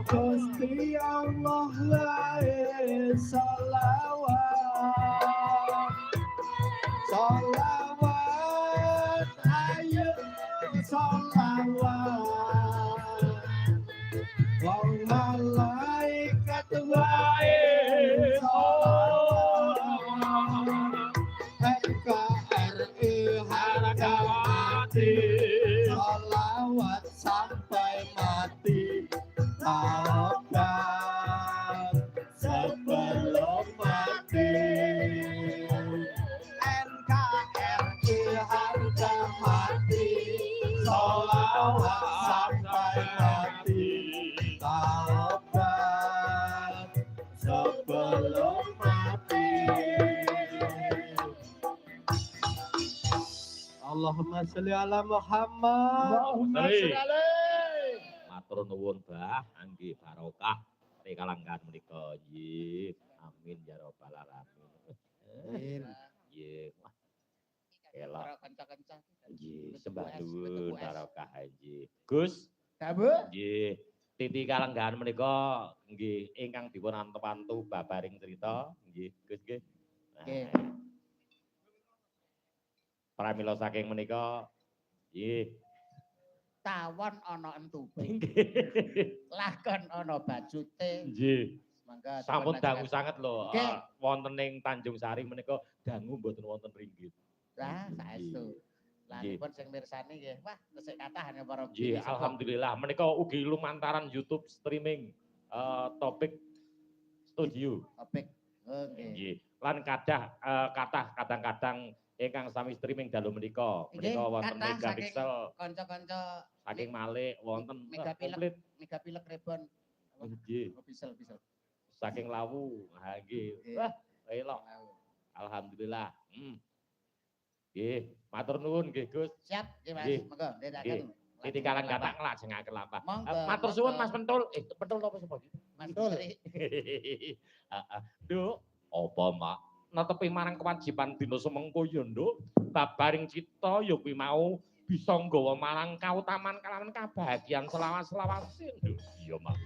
Gusti Allah lae salawat salawat ayo salawat wong malaikat wae salawat NKRI harga mati salawat sampai mati Taubat sebelum mati NKRI harga mati Sholawat sampai mati Taubat sebelum mati Allahumma sholli ala Muhammad Allahumma sholli alaihi matur nuwun Mbah angge barokah rekalanggan menika nggih amin ya rabbal alamin amin nggih wah elok kanca-kanca nggih sembah nuwun barokah nggih Gus dawuh nggih titi kalenggahan menika nggih ingkang dipun antu-antu babaring cerita nggih Gus nggih nggih pramila saking menika nggih tawon ana entube. Lakon ana bajute. Nggih. Mangga sampun dangu sanget lho. Wonten ing Tanjung Sari menika dangu mboten wonten ringgit. Lah saestu. Lah nipun sing mirsani nggih. Wah, resik kathah ya para nggih. Alhamdulillah menika ugi lumantaran YouTube streaming Topik Studio. Topik. Nggih. Lan kathah kathah kadang-kadang ingkang sami streaming dalu menika. Menika wonten Megapixel. Kanca-kanca saking Malik wonten komplit Megapilek Rebon. Nggih. Bisa. Saking Lawu. Ha nggih. Wah, elok. Alhamdulillah. Nggih, matur nuwun nggih Gus. Siap, nggih Mas. Monggo ndherekaken. Titi kalang kathah nglajengaken lampah. Matur suwun Mas Pentul. Pentul napa sapa iki? Mas Pentul. Heeh. Nduk, apa Mak? Netepi marang kewajiban dina semengko ya Nduk. Babaring cita ya kuwi mau bisa nggawa marang kautaman kalawan kabahagiaan selawas-selawase Nduk. Iya Mak.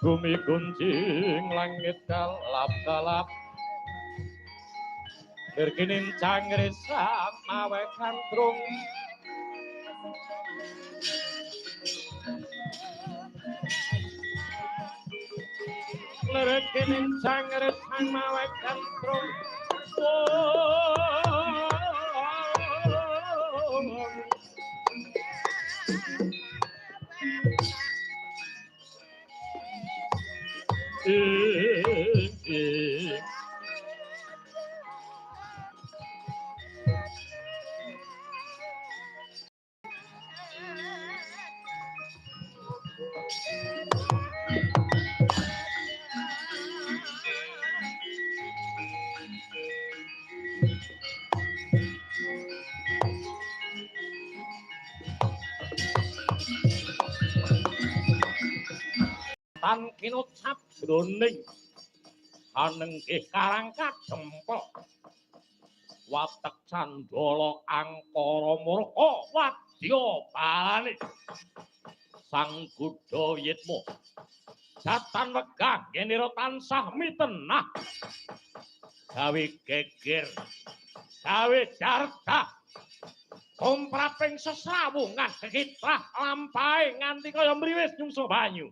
Bumi gunjing langit kalap-kalap Nirkinin cangrisak mawe kantrung Nirkinin cangrisak mawe kantrung Tan kinucap jroning anenggih karangkat cempok watek candala angkara murka wadya balane sang Buddha Yitmo jatan wegah genira tansah mitenah gawe geger gawe dardah kompraping sesrawungan kitrah lampahe nganti kaya mriwis nyungsuh banyu